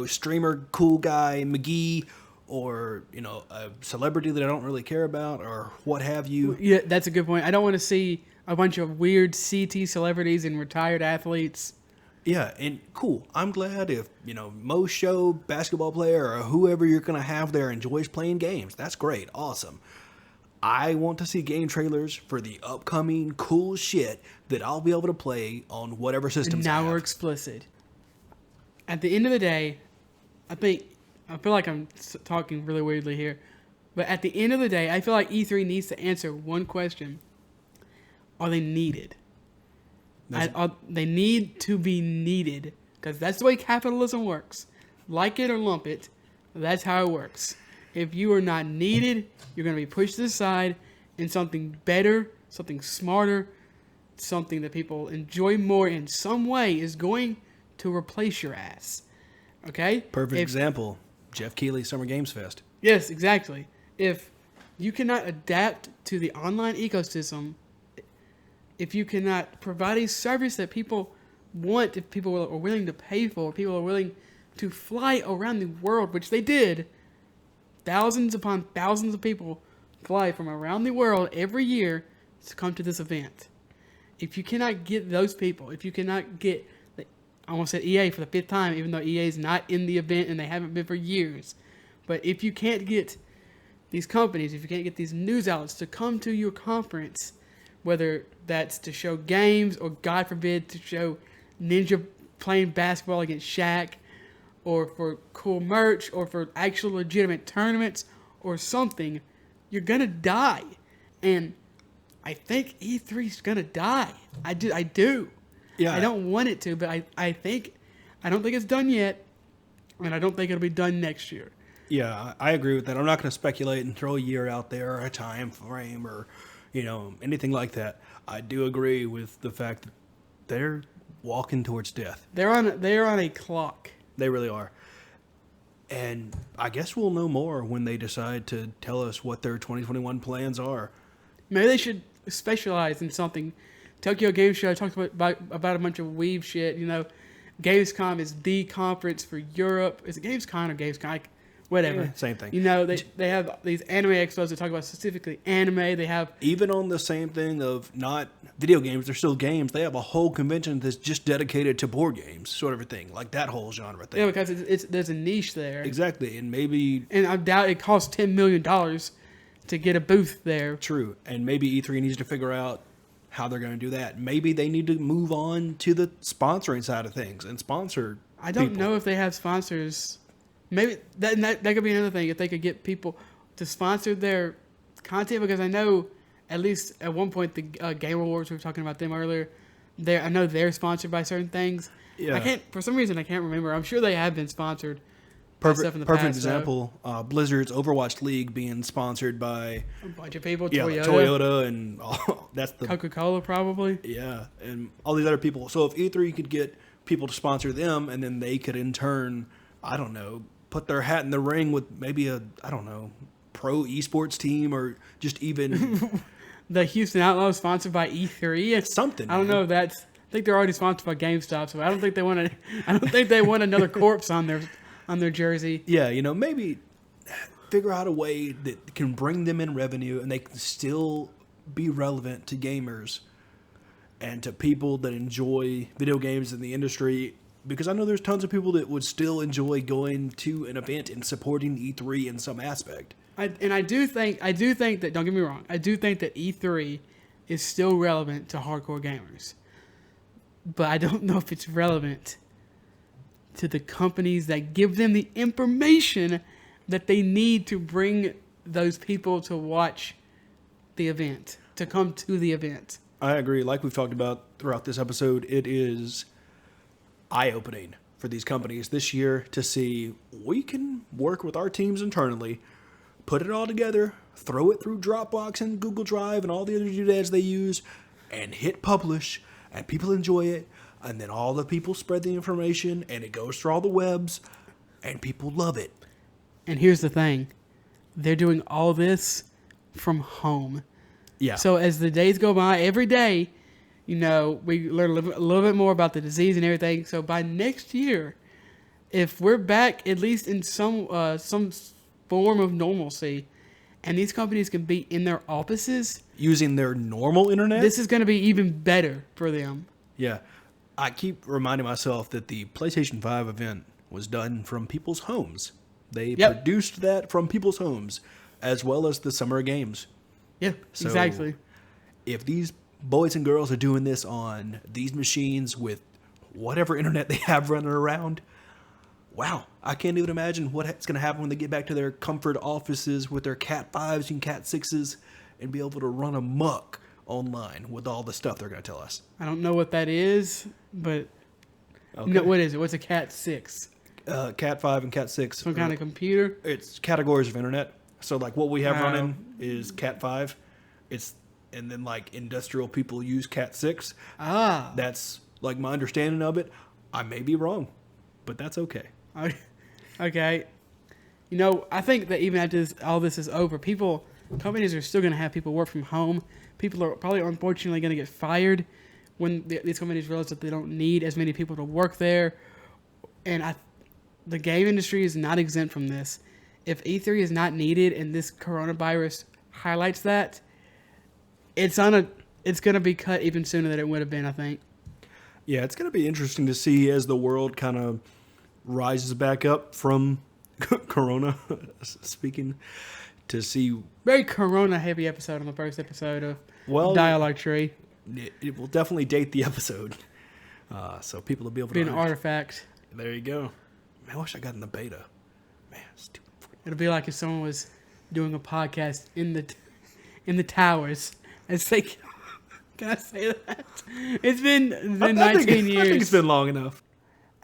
streamer cool guy McGee, or, a celebrity that I don't really care about, or what have you. Yeah, that's a good point. I don't want to see a bunch of weird CT celebrities and retired athletes. Yeah, and cool. I'm glad if, Mo Show, basketball player, or whoever you're going to have there enjoys playing games. That's great. Awesome. I want to see game trailers for the upcoming cool shit that I'll be able to play on whatever systems And now I have. we're explicit. At the end of the day, I feel like I'm talking really weirdly here, but at the end of the day, I feel like E3 needs to answer one question. Are they needed? They need to be needed, because that's the way capitalism works. Like it or lump it, that's how it works. If you are not needed, you're going to be pushed to the side, and something better, something smarter, something that people enjoy more in some way is going to replace your ass. Okay? Perfect example, Jeff Keighley Summer Games Fest. Yes, exactly. If you cannot adapt to the online ecosystem, if you cannot provide a service that people want, if people are willing to pay for, people are willing to fly around the world, which they did, thousands upon thousands of people fly from around the world every year to come to this event. If you cannot get those people, if you cannot get, I almost said EA for the fifth time, even though EA is not in the event and they haven't been for years, but if you can't get these companies, if you can't get these news outlets to come to your conference, whether that's to show games or, God forbid, to show Ninja playing basketball against Shaq, or for cool merch, or for actual legitimate tournaments or something, you're going to die. And I think E3's going to die. I do. Yeah. I don't want it to, but I don't think it's done yet, and I don't think it'll be done next year. Yeah, I agree with that. I'm not going to speculate and throw a year out there or a time frame or, anything like that. I do agree with the fact that they're walking towards death. They're on a clock. They really are. And I guess we'll know more when they decide to tell us what their 2021 plans are. Maybe they should specialize in something. Tokyo Game Show talked about a bunch of weeb shit. Gamescom is the conference for Europe. Is it Gamescom or Gamescom? Whatever. Yeah, same thing. They have these anime expos that talk about specifically anime. They have, even on the same thing of not video games, they're still games. They have a whole convention that's just dedicated to board games, sort of a thing, like that whole genre thing. yeah, because there's a niche there. Exactly, and maybe And I doubt it costs $10 million to get a booth there. true, and maybe E3 needs to figure out how they're going to do that. Maybe they need to move on to the sponsoring side of things and sponsor. I don't people. know if they have sponsors. Maybe that could be another thing, if they could get people to sponsor their content, because I know at least at one point the Game Awards, we were talking about them earlier. I know they're sponsored by certain things. Yeah. For some reason I can't remember. I'm sure they have been sponsored. by stuff in the Perfect past, though. example. Blizzard's Overwatch League being sponsored by A bunch of people. Toyota and all, that's the Coca-Cola probably. yeah, and all these other people. So if E3 could get people to sponsor them, and then they could in turn, I don't know, put their hat in the ring with maybe I don't know, pro esports team or just even The Houston Outlaws sponsored by E3. something. I don't know. I think they're already sponsored by GameStop, so I don't think they want to. I don't think they want another corpse on their jersey. Yeah, maybe figure out a way that can bring them in revenue and they can still be relevant to gamers and to people that enjoy video games in the industry. Because I know there's tons of people that would still enjoy going to an event and supporting E3 in some aspect. I do think that, don't get me wrong, I do think that E3 is still relevant to hardcore gamers. But I don't know if it's relevant to the companies that give them the information that they need to bring those people to watch the event, to come to the event. I agree. Like we've talked about throughout this episode, it is eye-opening for these companies this year to see we can work with our teams internally, put it all together, throw it through Dropbox and Google Drive and all the other doodads they use, and hit publish, and people enjoy it, and then all the people spread the information, and it goes through all the webs, and people love it. And here's the thing. They're doing all this from home. Yeah. So as the days go by, every day, we learn a little bit more about the disease and everything. So by next year, if we're back at least in some form of normalcy, and these companies can be in their offices using their normal internet, this is going to be even better for them. Yeah. I keep reminding myself that the PlayStation 5 event was done from people's homes. They produced that from people's homes, as well as the Summer Games. Yeah, So, exactly. If these boys and girls are doing this on these machines with whatever internet they have running around, wow, I can't even imagine what's going to happen when they get back to their comfort offices with their Cat 5s and Cat 6s and be able to run amok online with all the stuff they're going to tell us. I don't know what that is, but Okay. no, what is it? What's a Cat 6? Cat 5 and Cat 6. Some kind of computer? It's categories of internet. So like what we have Wow. running is Cat 5. And then like industrial people use Cat 6. Ah. That's like my understanding of it. I may be wrong, but that's okay. Okay. I think that even after all this is over, companies are still going to have people work from home. People are probably unfortunately going to get fired when these companies realize that they don't need as many people to work there. And the game industry is not exempt from this. If E3 is not needed and this coronavirus highlights that, it's going to be cut even sooner than it would have been, I think. Yeah, it's going to be interesting to see as the world kind of rises back up from Corona, speaking, to see. Very Corona-heavy episode on the first episode of Dialogue Tree. It will definitely date the episode, so people will be able to. Be an artifact. There you go. Man, I wish I got in the beta. Man, stupid. It'll be like if someone was doing a podcast in the towers. It's like, can I say that? It's been 19 years. I think it's been long enough.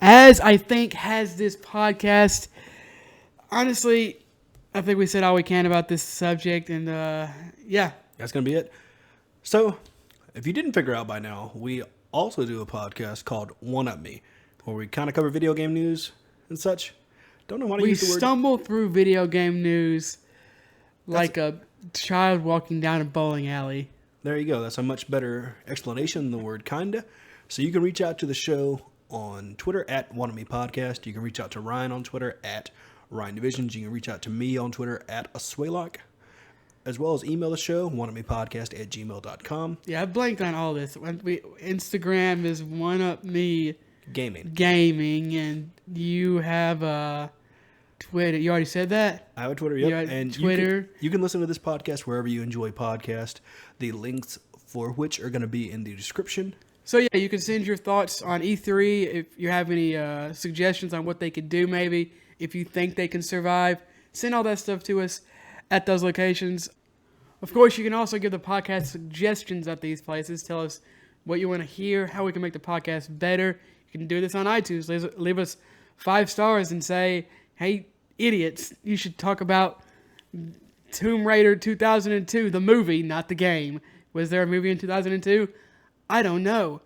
As I think has this podcast. Honestly, I think we said all we can about this subject, and yeah. That's going to be it. So, if you didn't figure out by now, we also do a podcast called One Up Me, where we kind of cover video game news and such. Don't know why to We use the word. stumble through video game news like a child walking down a bowling alley. There you go. That's a much better explanation than the word kinda. So you can reach out to the show on Twitter at One Up Me Podcast. You can reach out to Ryan on Twitter at Ryan Divisions. You can reach out to me on Twitter at Aswaylock, as well as email the show, oneupmepodcast@gmail.com. Yeah, I blanked on all this. Instagram is One Up Me Gaming, and you have Twitter. You already said that? I have a Twitter, You yep. got And Twitter. You can listen to this podcast wherever you enjoy podcast. The links for which are going to be in the description. So yeah, you can send your thoughts on E3 if you have any suggestions on what they could do. Maybe if you think they can survive, send all that stuff to us at those locations. Of course, you can also give the podcast suggestions at these places. Tell us what you want to hear, how we can make the podcast better. You can do this on iTunes. Leave us 5 stars and say, "Hey, idiots, you should talk about Tomb Raider 2002, the movie, not the game. Was there a movie in 2002? I don't know."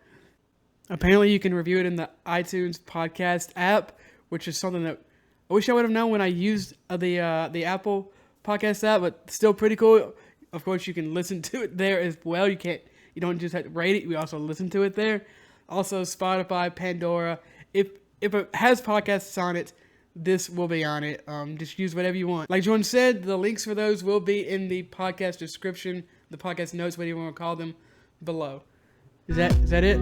Apparently, you can review it in the iTunes podcast app, which is something that I wish I would have known when I used the Apple Podcast app, but still pretty cool. Of course, you can listen to it there as well. You don't just have to rate it. We also listen to it there. Also, Spotify, Pandora. If it has podcasts on it, this will be on it. Just use whatever you want. Like Jordan said, the links for those will be in the podcast description, the podcast notes, whatever you want to call them, below. Is that it?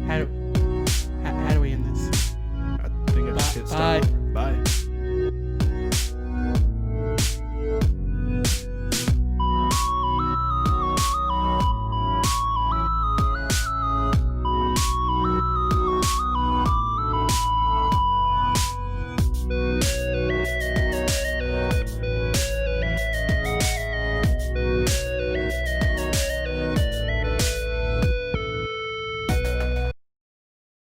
How do we end this? I think I just hit stop. Bye.